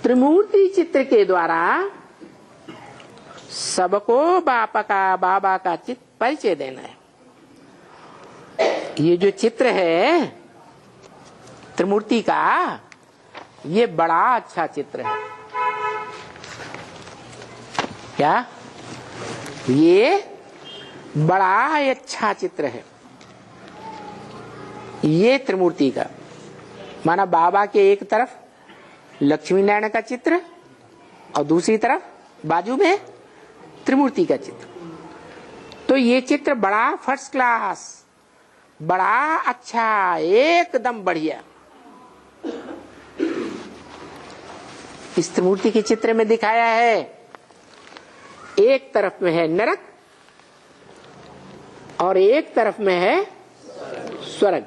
त्रिमूर्ति चित्र के द्वारा सबको बाबा का चित्र परिचय देना है। ये जो चित्र है त्रिमूर्ति का, ये बड़ा अच्छा चित्र है। क्या? ये बड़ा अच्छा चित्र है ये त्रिमूर्ति का। माना बाबा के एक तरफ लक्ष्मी नारायण का चित्र और दूसरी तरफ बाजू में त्रिमूर्ति का चित्र। तो ये चित्र बड़ा फर्स्ट क्लास, बड़ा अच्छा, एकदम बढ़िया। इस त्रिमूर्ति के चित्र में दिखाया है, एक तरफ में है नरक और एक तरफ में है स्वर्ग।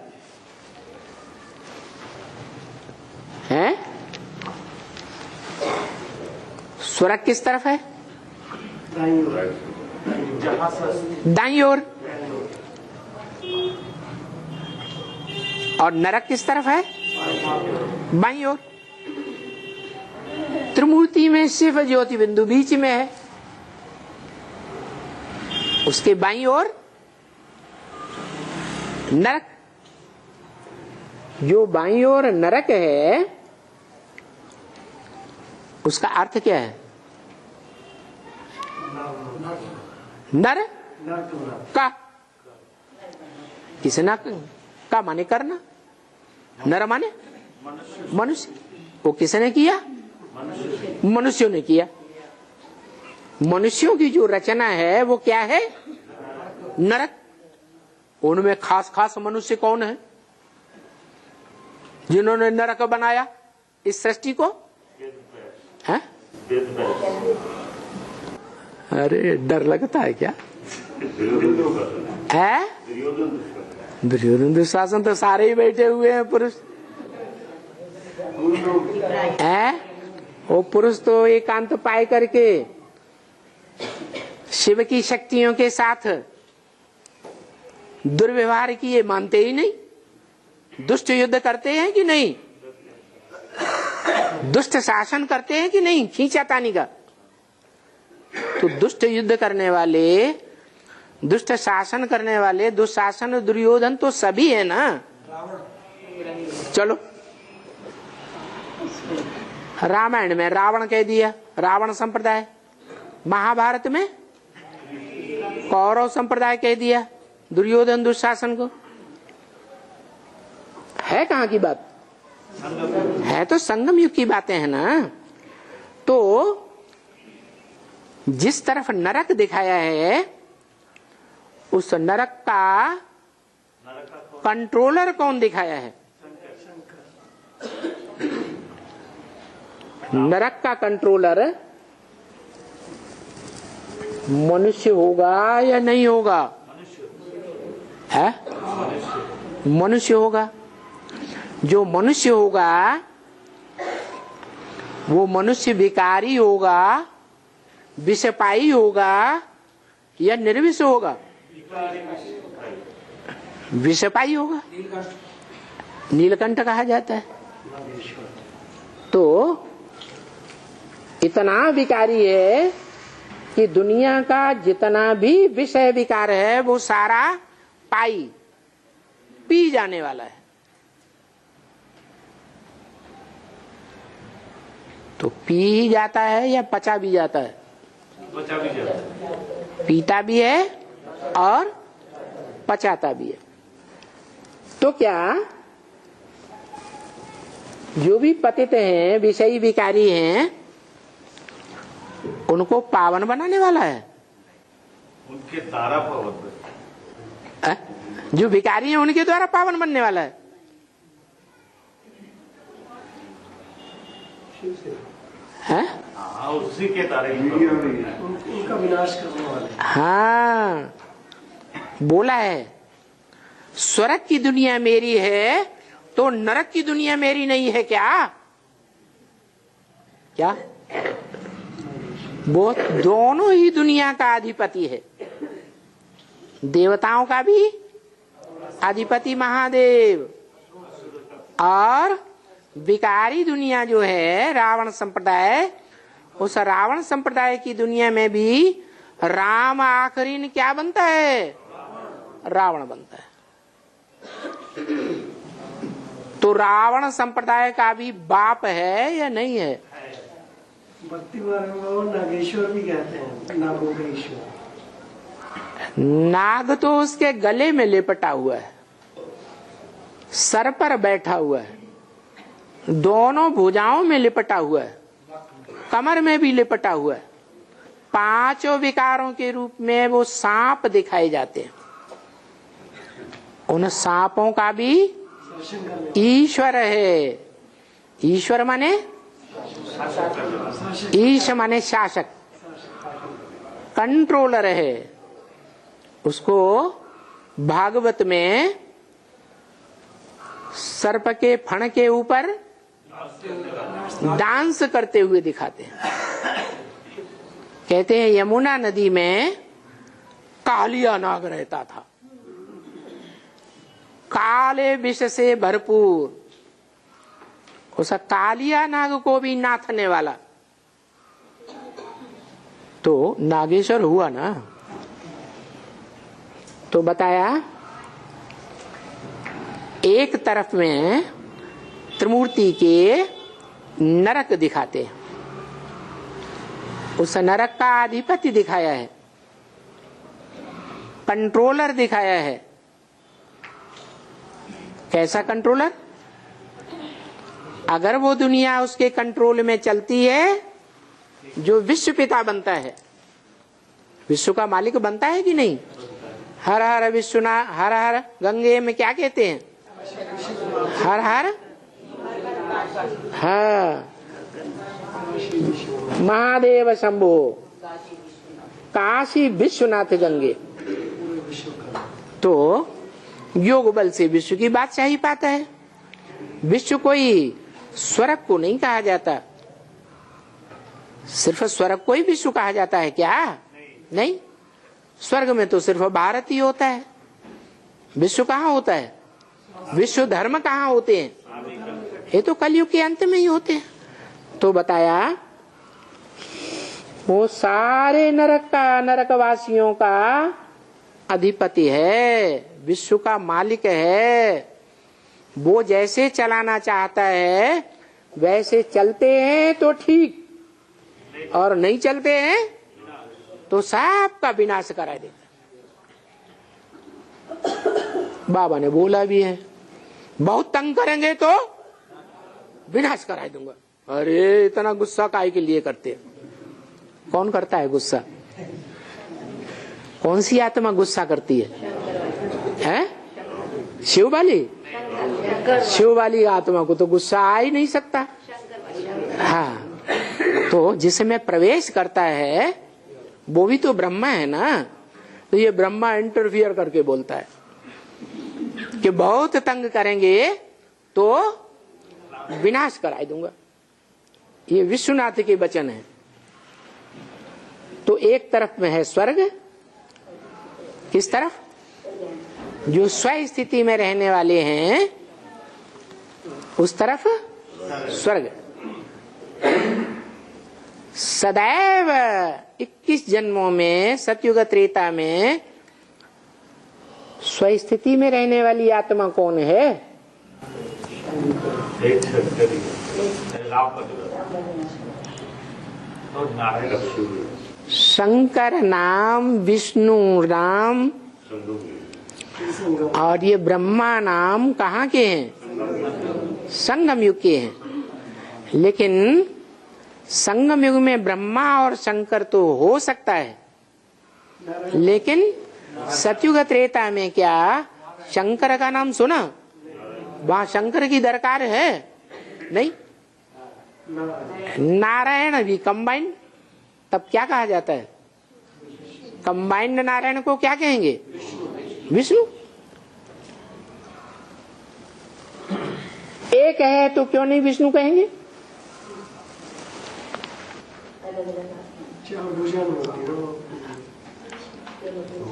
है? स्वर्ग किस तरफ है? दाईं ओर। और नरक किस तरफ है? बाईं ओर। त्रिमूर्ति में शिव ज्योति बिंदु बीच में है, उसके बाईं ओर नरक। जो बाईं ओर नरक है उसका अर्थ क्या है? नर का, किसे ना का माने करना, नर माने मनुष्य। वो किसने किया? मनुष्यों ने किया। मनुष्यों की जो रचना है वो क्या है? नरक। उनमें खास खास मनुष्य कौन है जिन्होंने नरक बनाया इस सृष्टि को? है? अरे डर लगता है क्या? है? दुर्योधन दुशासन तो सारे ही बैठे हुए हैं पुरुष। है? वो पुरुष तो एकांत पाए करके शिव की शक्तियों के साथ दुर्व्यवहार किए मानते ही नहीं। दुष्ट युद्ध करते हैं कि नहीं? दुष्ट शासन करते हैं कि नहीं? खींचातानी का। तो दुष्ट युद्ध करने वाले, दुष्ट शासन करने वाले, दुशासन दुर्योधन तो सभी है ना। चलो रामायण में रावण कह दिया, रावण संप्रदाय। महाभारत में कौरव संप्रदाय कह दिया दुर्योधन दुशासन को। है कहाँ की बात? है तो संगम युग की बातें हैं ना। तो जिस तरफ नरक दिखाया है उस नरक का कंट्रोलर कौन दिखाया है? नरक का कंट्रोलर मनुष्य होगा या नहीं होगा? है? मनुष्य होगा। जो मनुष्य होगा वो मनुष्य विकारी होगा, विषपाई होगा या निर्विष होगा? विषपाई होगा। नीलकंठ कहा जाता है। तो इतना विकारी है कि दुनिया का जितना भी विषय विकार है वो सारा पी जाने वाला है। तो पी जाता है या पचा भी जाता है? पचा भी जाता है। पीता भी है और पचाता भी है। तो क्या जो भी पतित हैं, विषयी विकारी हैं, उनको पावन बनाने वाला है? उनके द्वारा पावन। जो विकारी हैं उनके द्वारा पावन बनने वाला है? है? हाँ, उसी के द्वारा उनका विनाश करने वाले। हाँ बोला है, स्वर्ग की दुनिया मेरी है तो नरक की दुनिया मेरी नहीं है क्या? क्या? वो दोनों ही दुनिया का अधिपति है। देवताओं का भी अधिपति महादेव और विकारी दुनिया जो है रावण संप्रदाय, उस रावण संप्रदाय की दुनिया में भी राम आखिरी क्या बनता है? रावण बनता है। तो रावण संप्रदाय का भी बाप है या नहीं है? भक्ति मार्ग में वो नागेश्वर भी कहते हैं, नागों का ईश्वर। नाग तो उसके गले में लिपटा हुआ है, सर पर बैठा हुआ है, दोनों भुजाओं में लिपटा हुआ है, कमर में भी लिपटा हुआ है। पांचों विकारों के रूप में वो सांप दिखाए जाते हैं। उन सांपों का भी ईश्वर है। ईश्वर माने ईश माने शासक, कंट्रोलर है। उसको भागवत में सर्प के फण के ऊपर डांस करते हुए दिखाते हैं। कहते हैं यमुना नदी में कालिया नाग रहता था, काले विष से भरपूर। उस कालिया नाग को भी नाथने वाला तो नागेश्वर हुआ ना। तो बताया एक तरफ में त्रिमूर्ति के नरक दिखाते हैं, उस नरक का अधिपति दिखाया है, कंट्रोलर दिखाया है। कैसा कंट्रोलर? अगर वो दुनिया उसके कंट्रोल में चलती है, जो विश्व पिता बनता है, विश्व का मालिक बनता है कि नहीं? हर हर विश्वनाथ, हर हर गंगे में क्या कहते हैं? हर हर हाँ महादेव शंभो, काशी विश्वनाथ गंगे। तो योग बल से विश्व की बादशाही पाता है। विश्व कोई स्वर्ग को नहीं कहा जाता, सिर्फ स्वर्ग को ही विश्व कहा जाता है क्या? नहीं, स्वर्ग में तो सिर्फ भारत ही होता है। विश्व कहाँ होता है? विश्व धर्म कहाँ होते हैं? ये तो कलयुग के अंत में ही होते हैं। तो बताया वो सारे नरकवासियों का अधिपति है, विश्व का मालिक है। वो जैसे चलाना चाहता है वैसे चलते हैं तो ठीक, और नहीं चलते हैं तो सबका विनाश करा देता। बाबा ने बोला भी है, बहुत तंग करेंगे तो विनाश करा दूंगा। अरे इतना गुस्सा काहे के लिए करते? कौन करता है गुस्सा? कौन सी आत्मा गुस्सा करती है? शिव वाली? शिव वाली आत्मा को तो गुस्सा आ ही नहीं सकता। हाँ, तो जिसमें प्रवेश करता है वो भी तो ब्रह्मा है ना। तो ये ब्रह्मा इंटरफियर करके बोलता है कि बहुत तंग करेंगे तो विनाश कराई दूंगा। ये विश्वनाथ के वचन है। तो एक तरफ में है स्वर्ग, किस तरफ? जो स्व स्थिति में रहने वाले हैं उस तरफ स्वर्ग। सदैव 21 जन्मों में सतयुग त्रेता में स्व स्थिति में रहने वाली आत्मा कौन है? एक शंकरी और नारायण। शंकर नाम, विष्णु नाम और ये ब्रह्मा नाम कहाँ के हैं? संगम युग के हैं। लेकिन संगम युग में ब्रह्मा और शंकर तो हो सकता है, लेकिन सतयुग त्रेता में क्या शंकर का नाम सुना? वहां शंकर की दरकार है नहीं। नारायण भी कंबाइंड, तब क्या कहा जाता है? कंबाइंड नारायण को क्या कहेंगे? विष्णु। एक है तो क्यों नहीं विष्णु कहेंगे?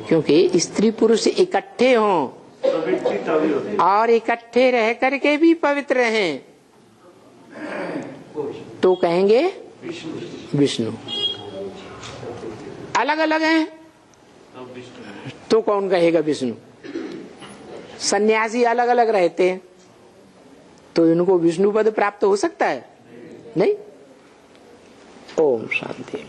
क्योंकि स्त्री पुरुष इकट्ठे हों और इकट्ठे रह करके भी पवित्र हैं, तो कहेंगे विष्णु। अलग अलग हैं तो कौन कहेगा विष्णु। सन्यासी अलग अलग रहते हैं तो इनको विष्णु पद प्राप्त हो सकता है? नहीं। ओम शांति।